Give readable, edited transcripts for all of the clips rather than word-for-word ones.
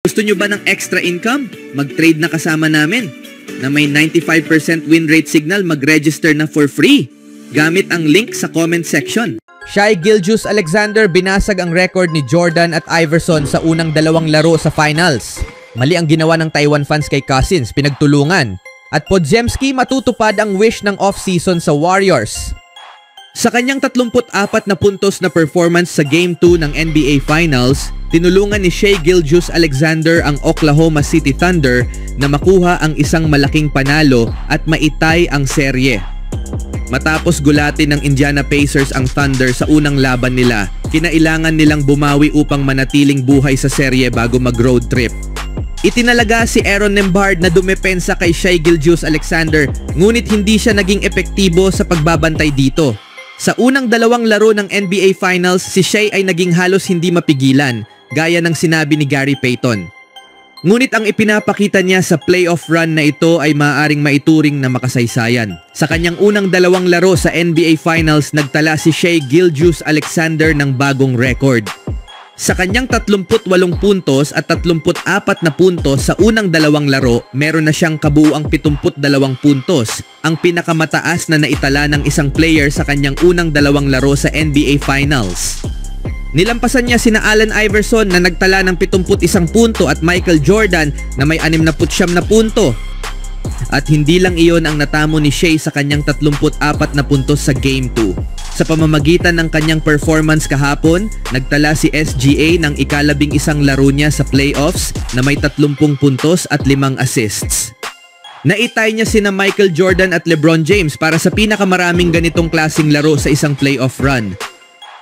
Gusto nyo ba ng extra income? Mag-trade na kasama namin. Na may 95% win rate signal, mag-register na for free. Gamit ang link sa comment section. Shai Gilgeous-Alexander binasag ang record ni Jordan at Iverson sa unang dalawang laro sa finals. Mali ang ginawa ng Taiwan fans kay Cousins, pinagtulungan. At Podziemski matutupad ang wish ng off-season sa Warriors. Sa kanyang 34 na puntos na performance sa Game 2 ng NBA Finals, tinulungan ni Shai Gilgeous-Alexander ang Oklahoma City Thunder na makuha ang isang malaking panalo at maitay ang serye. Matapos gulatin ng Indiana Pacers ang Thunder sa unang laban nila, kinailangan nilang bumawi upang manatiling buhay sa serye bago mag-road trip. Itinalaga si Aaron Nembhard na dumepensa kay Shai Gilgeous-Alexander, ngunit hindi siya naging epektibo sa pagbabantay dito. Sa unang dalawang laro ng NBA Finals, si Shai ay naging halos hindi mapigilan, gaya ng sinabi ni Gary Payton. Ngunit ang ipinapakita niya sa playoff run na ito ay maaaring maituring na makasaysayan. Sa kanyang unang dalawang laro sa NBA Finals, nagtala si Shai Gilgeous-Alexander ng bagong record. Sa kanyang 38 puntos at 34 na puntos sa unang dalawang laro, meron na siyang kabuuang 72 puntos, ang pinakamataas na naitala ng isang player sa kanyang unang dalawang laro sa NBA Finals. Nilampasan niya sina Allen Iverson na nagtala ng 71 punto at Michael Jordan na may 69 na punto. At hindi lang iyon ang natamo ni Shai sa kanyang 34 na puntos sa Game 2. Sa pamamagitan ng kanyang performance kahapon, nagtala si SGA ng ika-11 laro niya sa playoffs na may 30 puntos at 5 assists. Naitay niya sina Michael Jordan at LeBron James para sa pinakamaraming ganitong klaseng laro sa isang playoff run.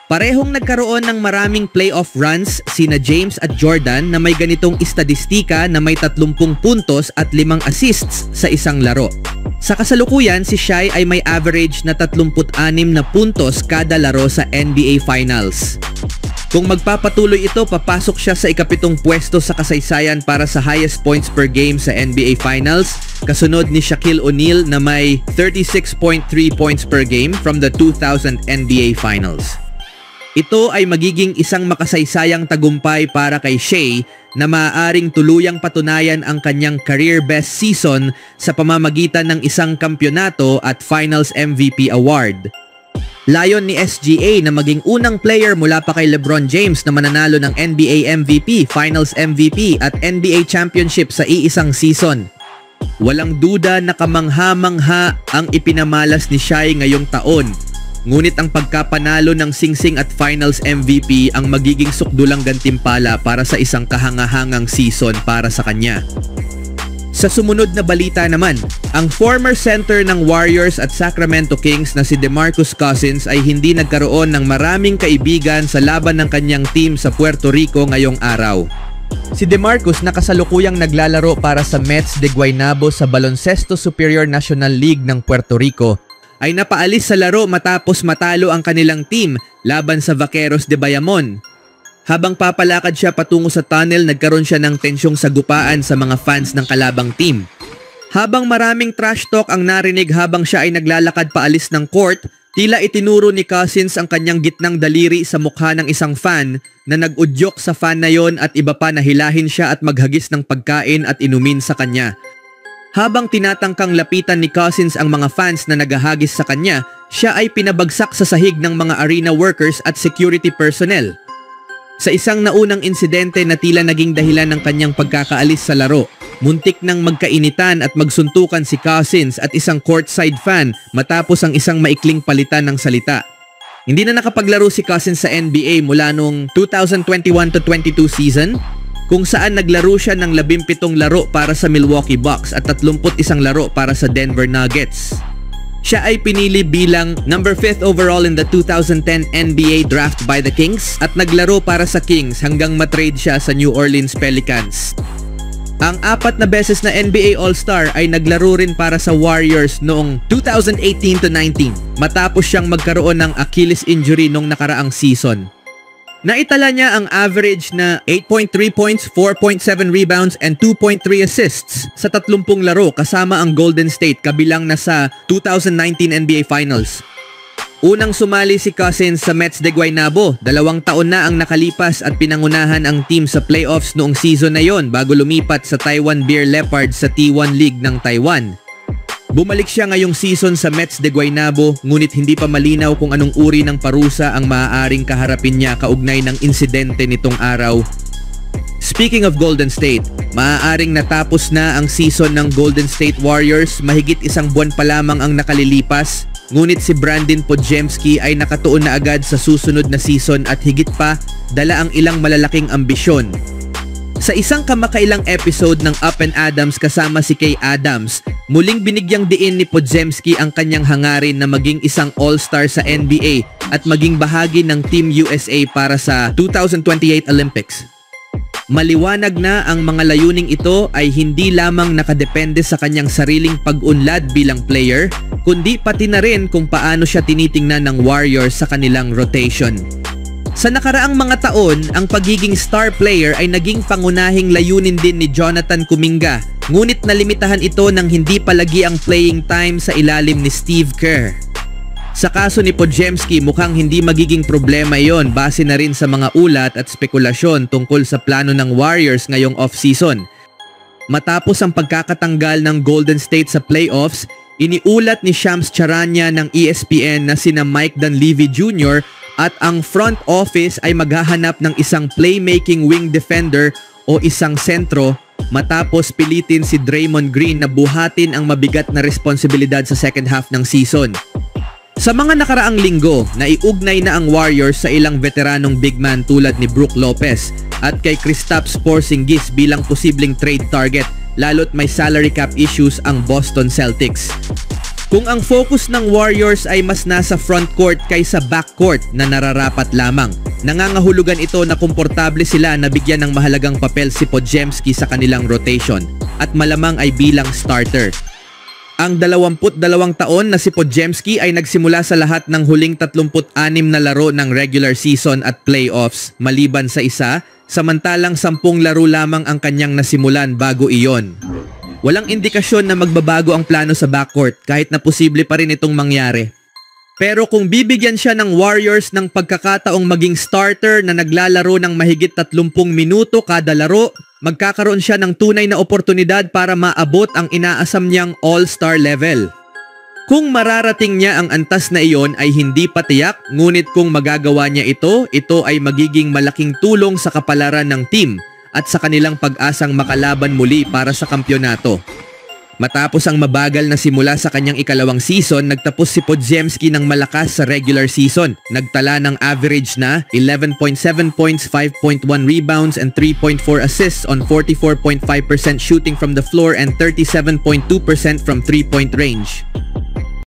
Parehong nagkaroon ng maraming playoff runs sina James at Jordan na may ganitong estadistika na may 30 puntos at 5 assists sa isang laro. Sa kasalukuyan, si Shai ay may average na 36 na puntos kada laro sa NBA Finals. Kung magpapatuloy ito, papasok siya sa ika-7 pwesto sa kasaysayan para sa highest points per game sa NBA Finals, kasunod ni Shaquille O'Neal na may 36.3 points per game from the 2000 NBA Finals. Ito ay magiging isang makasaysayang tagumpay para kay Shai na maaaring tuluyang patunayan ang kanyang career best season sa pamamagitan ng isang kampyonato at Finals MVP award. Layon ni SGA na maging unang player mula pa kay LeBron James na mananalo ng NBA MVP, Finals MVP at NBA Championship sa iisang season. Walang duda na kamangha-mangha ang ipinamalas ni Shai ngayong taon. Ngunit ang pagkapanalo ng singsing at Finals MVP ang magiging sukdulang gantimpala para sa isang kahangahangang season para sa kanya. Sa sumunod na balita naman, ang former center ng Warriors at Sacramento Kings na si DeMarcus Cousins ay hindi nagkaroon ng maraming kaibigan sa laban ng kanyang team sa Puerto Rico ngayong araw. Si DeMarcus na kasalukuyang naglalaro para sa Mets de Guaynabo sa Baloncesto Superior National League ng Puerto Rico ay napaalis sa laro matapos matalo ang kanilang team laban sa Vaqueros de Bayamon. Habang papalakad siya patungo sa tunnel, nagkaroon siya ng tensyong sagupaan sa mga fans ng kalabang team. Habang maraming trash talk ang narinig habang siya ay naglalakad paalis ng court, tila itinuro ni Cousins ang kanyang gitnang daliri sa mukha ng isang fan na nag-udyok sa fan na yon at iba pa na hilahin siya at maghagis ng pagkain at inumin sa kanya. Habang tinatangkang lapitan ni Cousins ang mga fans na naghahagis sa kanya, siya ay pinabagsak sa sahig ng mga arena workers at security personnel. Sa isang naunang insidente na tila naging dahilan ng kanyang pagkakaalis sa laro, muntik nang magkainitan at magsuntukan si Cousins at isang courtside fan matapos ang isang maikling palitan ng salita. Hindi na nakapaglaro si Cousins sa NBA mula noong 2021-22 season, kung saan naglaro siya ng 17 laro para sa Milwaukee Bucks at 31 laro para sa Denver Nuggets. Siya ay pinili bilang number 5th overall in the 2010 NBA draft by the Kings at naglaro para sa Kings hanggang matrade siya sa New Orleans Pelicans. Ang 4 na beses na NBA All-Star ay naglaro rin para sa Warriors noong 2018-19 matapos siyang magkaroon ng Achilles injury noong nakaraang season. Naitala niya ang average na 8.3 points, 4.7 rebounds, and 2.3 assists sa 30 laro kasama ang Golden State kabilang na sa 2019 NBA Finals. Unang sumali si Cousins sa Mets de Guaynabo. 2 taon na ang nakalipas at pinangunahan ang team sa playoffs noong season na yon bago lumipat sa Taiwan Beer Leopards sa T1 League ng Taiwan. Bumalik siya ngayong season sa Mets de Guaynabo, ngunit hindi pa malinaw kung anong uri ng parusa ang maaaring kaharapin niya kaugnay ng insidente nitong araw. Speaking of Golden State, maaaring natapos na ang season ng Golden State Warriors, mahigit 1 buwan pa lamang ang nakalilipas. Ngunit si Brandon Podziemski ay nakatuon na agad sa susunod na season at higit pa, dala ang ilang malalaking ambisyon. Sa isang kamakailang episode ng Up and Adams kasama si Kay Adams, muling binigyang diin ni Podziemski ang kanyang hangarin na maging isang all-star sa NBA at maging bahagi ng Team USA para sa 2028 Olympics. Maliwanag na ang mga layuning ito ay hindi lamang nakadepende sa kanyang sariling pag-unlad bilang player, kundi pati na rin kung paano siya tinitingnan ng Warriors sa kanilang rotation. Sa nakaraang mga taon, ang pagiging star player ay naging pangunahing layunin din ni Jonathan Kuminga, ngunit nalimitahan ito ng hindi palagi ang playing time sa ilalim ni Steve Kerr. Sa kaso ni Podziemski, mukhang hindi magiging problema yon base na rin sa mga ulat at spekulasyon tungkol sa plano ng Warriors ngayong off-season. Matapos ang pagkakatanggal ng Golden State sa playoffs, iniulat ni Shams Charania ng ESPN na sina Mike Dunleavy Jr. at ang front office ay maghahanap ng isang playmaking wing defender o isang sentro matapos pilitin si Draymond Green na buhatin ang mabigat na responsibilidad sa second half ng season. Sa mga nakaraang linggo, naiugnay na ang Warriors sa ilang veteranong big man tulad ni Brook Lopez at kay Kristaps Porzingis bilang posibleng trade target, lalo't may salary cap issues ang Boston Celtics. Kung ang focus ng Warriors ay mas nasa front court kaysa back court na nararapat lamang, nangangahulugan ito na komportable sila na bigyan ng mahalagang papel si Podziemski sa kanilang rotation at malamang ay bilang starter. Ang 22 taon na si Podziemski ay nagsimula sa lahat ng huling 36 na laro ng regular season at playoffs maliban sa isa, samantalang 10 laro lamang ang kanyang nasimulan bago iyon. Walang indikasyon na magbabago ang plano sa backcourt kahit na posible pa rin itong mangyari. Pero kung bibigyan siya ng Warriors ng pagkakataong maging starter na naglalaro ng mahigit 30 minuto kada laro, magkakaroon siya ng tunay na oportunidad para maabot ang inaasam niyang all-star level. Kung mararating niya ang antas na iyon ay hindi pa tiyak, ngunit kung magagawa niya ito ay magiging malaking tulong sa kapalaran ng team at sa kanilang pag-asang makalaban muli para sa kampyonato. Matapos ang mabagal na simula sa kanyang ikalawang season, nagtapos si Podziemski ng malakas sa regular season. Nagtala ng average na 11.7 points, 5.1 rebounds, and 3.4 assists on 44.5% shooting from the floor and 37.2% from 3-point range.